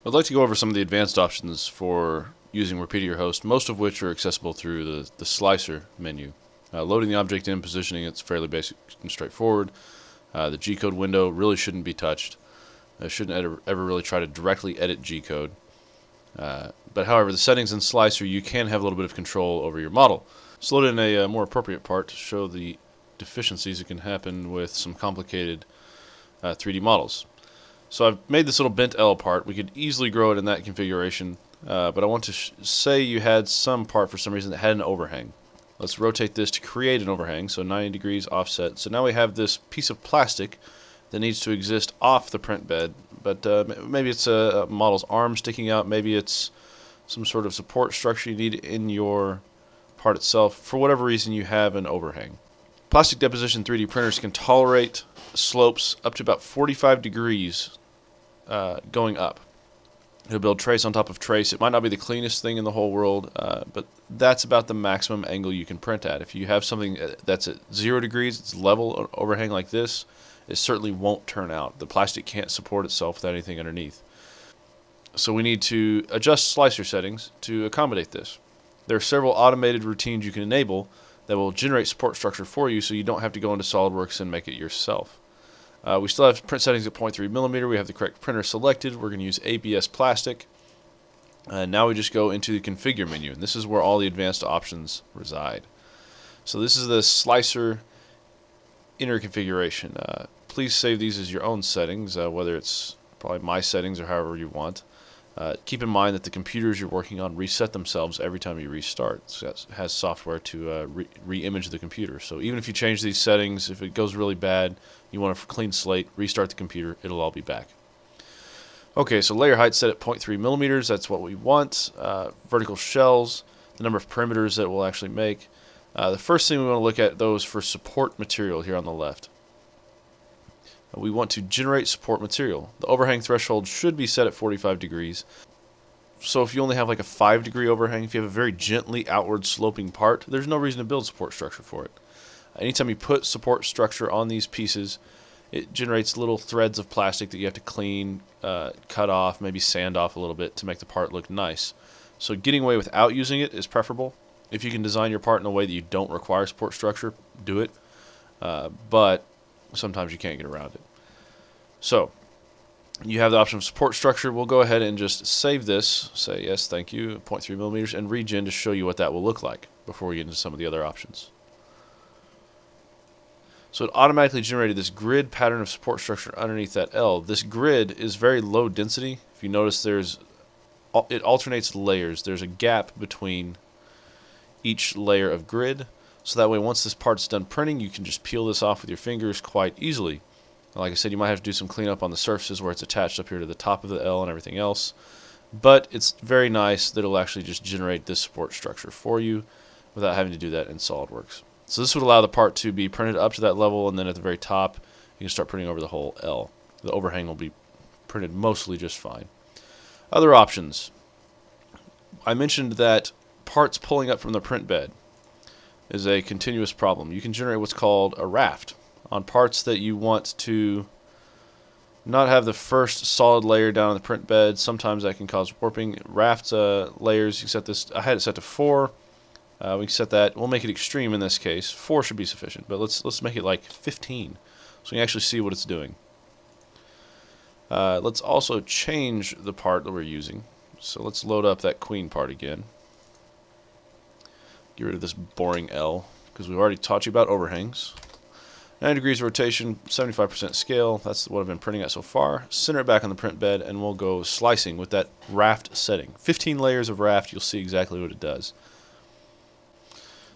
I'd like to go over some of the advanced options for using Repetier host, most of which are accessible through the slicer menu. Loading the object in, positioning it's fairly basic and straightforward. The G-code window really shouldn't be touched. I shouldn't ever really try to directly edit G-code. But however, the settings in Slicer, you can have a little bit of control over your model. So load in a more appropriate part to show the deficiencies that can happen with some complicated 3D models. So I've made this little bent L part. We could easily grow it in that configuration, but I want to say you had some part for some reason that had an overhang. Let's rotate this to create an overhang, so 90 degrees offset. So now we have this piece of plastic that needs to exist off the print bed, but maybe it's a model's arm sticking out, maybe it's some sort of support structure you need in your part itself. For whatever reason, you have an overhang. Plastic deposition 3D printers can tolerate slopes up to about 45 degrees going up. It'll build trace on top of trace. It might not be the cleanest thing in the whole world, but that's about the maximum angle you can print at. If you have something that's at 0 degrees, it's level overhang like this, it certainly won't turn out. The plastic can't support itself without anything underneath. So we need to adjust slicer settings to accommodate this. There are several automated routines you can enable that will generate support structure for you so you don't have to go into SolidWorks and make it yourself. We still have print settings at 0.3 millimeter. We have the correct printer selected. We're going to use ABS plastic. Now we just go into the configure menu, and this is where all the advanced options reside. So this is the slicer inner configuration. Please save these as your own settings, whether it's probably my settings or however you want. Keep in mind that the computers you're working on reset themselves every time you restart. So it has software to re-image the computer. So even if you change these settings, if it goes really bad, you want a clean slate, restart the computer, it'll all be back. Okay, so layer height set at 0.3 millimeters, that's what we want. Vertical shells, the number of perimeters that we'll actually make. The first thing we want to look at, though, is for support material here on the left. We want to generate support material. The overhang threshold should be set at 45 degrees. So if you only have like a 5-degree overhang, if you have a very gently outward sloping part, there's no reason to build support structure for it. Anytime you put support structure on these pieces, it generates little threads of plastic that you have to clean, cut off, maybe sand off a little bit to make the part look nice. So getting away without using it is preferable. If you can design your part in a way that you don't require support structure, do it. But sometimes you can't get around it. So you have the option of support structure. We'll go ahead and just save this, say yes, thank you, 0.3 millimeters, and regen to show you what that will look like before we get into some of the other options. So it automatically generated this grid pattern of support structure underneath that L. This grid is very low density. If you notice, it alternates layers. There's a gap between each layer of grid, so that way once this part's done printing, you can just peel this off with your fingers quite easily. Like I said, you might have to do some cleanup on the surfaces where it's attached up here to the top of the L and everything else, but it's very nice that it'll actually just generate this support structure for you without having to do that in SolidWorks. So this would allow the part to be printed up to that level, and then at the very top you can start printing over the whole L. The overhang will be printed mostly just fine. Other options. I mentioned that parts pulling up from the print bed is a continuous problem. You can generate what's called a raft on parts that you want to not have the first solid layer down on the print bed. Sometimes that can cause warping. Raft layers, you set this, I had it set to 4. We can set that, we'll make it extreme in this case. 4 should be sufficient, but let's make it like 15 so we can actually see what it's doing. Let's also change the part that we're using. So let's load up that queen part again. Get rid of this boring L, because we've already taught you about overhangs. 90 degrees rotation, 75% scale, that's what I've been printing at so far. Center it back on the print bed, and we'll go slicing with that raft setting. 15 layers of raft, you'll see exactly what it does.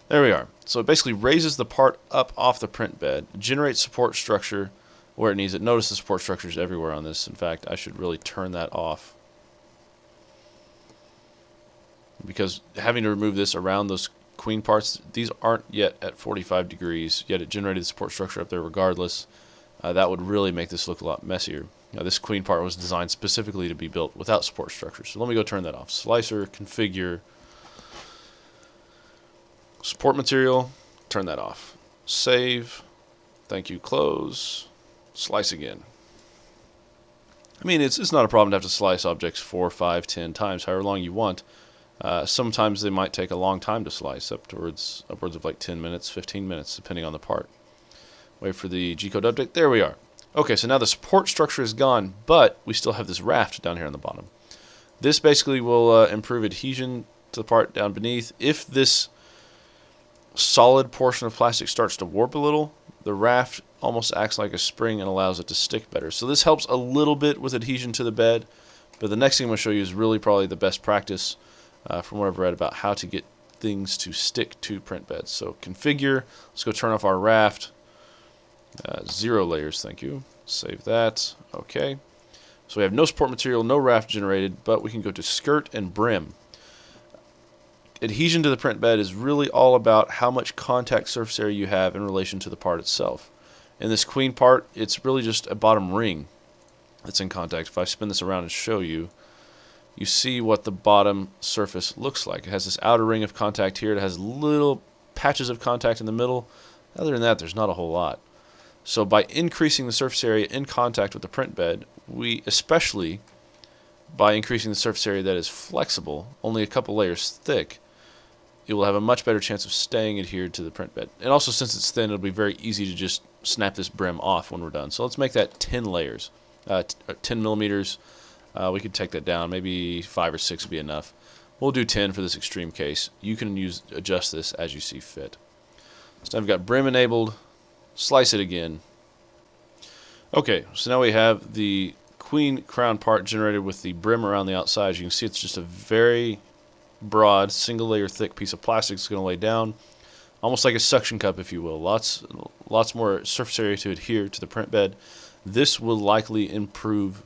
There we are. So it basically raises the part up off the print bed, generates support structure where it needs it. Notice the support structure is everywhere on this. In fact, I should really turn that off, because having to remove this around those queen parts, these aren't yet at 45 degrees, yet it generated the support structure up there regardless. That would really make this look a lot messier. Now, this queen part was designed specifically to be built without support structure. So let me go turn that off. Slicer, configure, support material, turn that off. Save, thank you, close, slice again. I mean, it's not a problem to have to slice objects 4, 5, 10 times, however long you want. Sometimes they might take a long time to slice, upwards of like 10 minutes, 15 minutes, depending on the part. Wait for the G-code update. There we are. Okay, so now the support structure is gone, but we still have this raft down here on the bottom. This basically will improve adhesion to the part down beneath. If this solid portion of plastic starts to warp a little, the raft almost acts like a spring and allows it to stick better. So this helps a little bit with adhesion to the bed, but the next thing I'm going to show you is really probably the best practice from what I've read about how to get things to stick to print beds. So configure, let's go turn off our raft. 0 layers, thank you. Save that. Okay. So we have no support material, no raft generated, but we can go to skirt and brim. Adhesion to the print bed is really all about how much contact surface area you have in relation to the part itself. In this queen part, it's really just a bottom ring that's in contact. If I spin this around and show you, you see what the bottom surface looks like. It has this outer ring of contact here. It has little patches of contact in the middle. Other than that, there's not a whole lot. So by increasing the surface area in contact with the print bed, especially by increasing the surface area that is flexible, only a couple layers thick, it will have a much better chance of staying adhered to the print bed. And also, since it's thin, it'll be very easy to just snap this brim off when we're done. So let's make that 10 layers, 10 millimeters. We could take that down. Maybe 5 or 6 would be enough. We'll do 10 for this extreme case. You can adjust this as you see fit. So now I've got brim enabled. Slice it again. Okay, so now we have the queen crown part generated with the brim around the outside. As you can see, it's just a very broad, single layer thick piece of plastic that's going to lay down, almost like a suction cup, if you will. Lots more surface area to adhere to the print bed. This will likely improve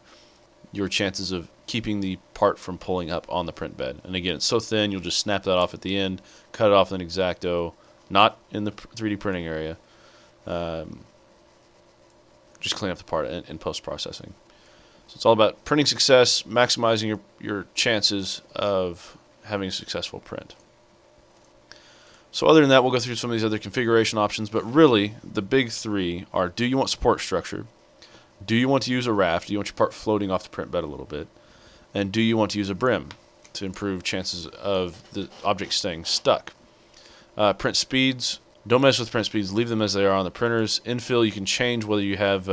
your chances of keeping the part from pulling up on the print bed. And again, it's so thin, you'll just snap that off at the end, cut it off in an X-Acto, not in the 3D printing area. Just clean up the part in post-processing. So it's all about printing success, maximizing your chances of having a successful print. So other than that, we'll go through some of these other configuration options, but really the big three are: do you want support structure? Do you want to use a raft? Do you want your part floating off the print bed a little bit? And do you want to use a brim to improve chances of the object staying stuck? Print speeds. Don't mess with print speeds. Leave them as they are on the printers. Infill, you can change whether you have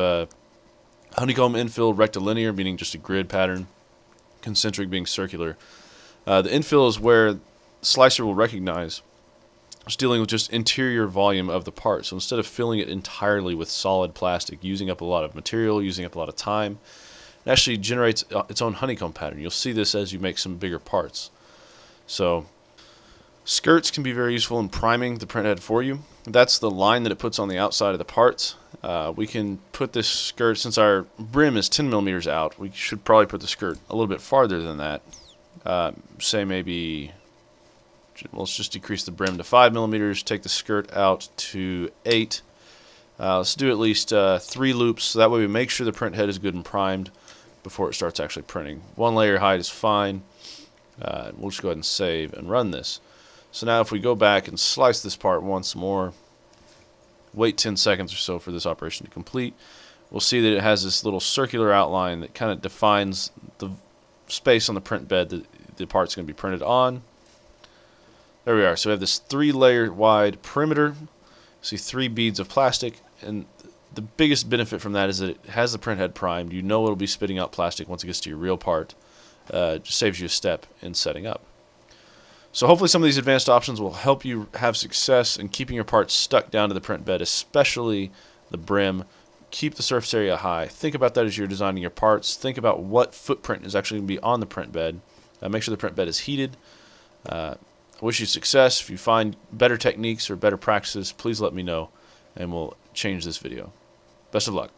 honeycomb infill, rectilinear, meaning just a grid pattern, concentric being circular. The infill is where the slicer will recognize it's dealing with just interior volume of the part. So instead of filling it entirely with solid plastic, using up a lot of material, using up a lot of time, it actually generates its own honeycomb pattern. You'll see this as you make some bigger parts. So skirts can be very useful in priming the printhead for you. That's the line that it puts on the outside of the parts. We can put this skirt, since our brim is 10 millimeters out, we should probably put the skirt a little bit farther than that. Say maybe, let's just decrease the brim to 5 millimeters, take the skirt out to 8. Let's do at least 3 loops, so that way we make sure the print head is good and primed before it starts actually printing. 1 layer height is fine. We'll just go ahead and save and run this. So now if we go back and slice this part once more, wait 10 seconds or so for this operation to complete, we'll see that it has this little circular outline that kind of defines the space on the print bed that the part's going to be printed on. There we are. So we have this 3-layer wide perimeter. See 3 beads of plastic, and the biggest benefit from that is that it has the print head primed. You know it'll be spitting out plastic once it gets to your real part. It just saves you a step in setting up. So hopefully some of these advanced options will help you have success in keeping your parts stuck down to the print bed, especially the brim. Keep the surface area high. Think about that as you're designing your parts. Think about what footprint is actually going to be on the print bed. Make sure the print bed is heated. I wish you success. If you find better techniques or better practices, please let me know, and we'll change this video. Best of luck.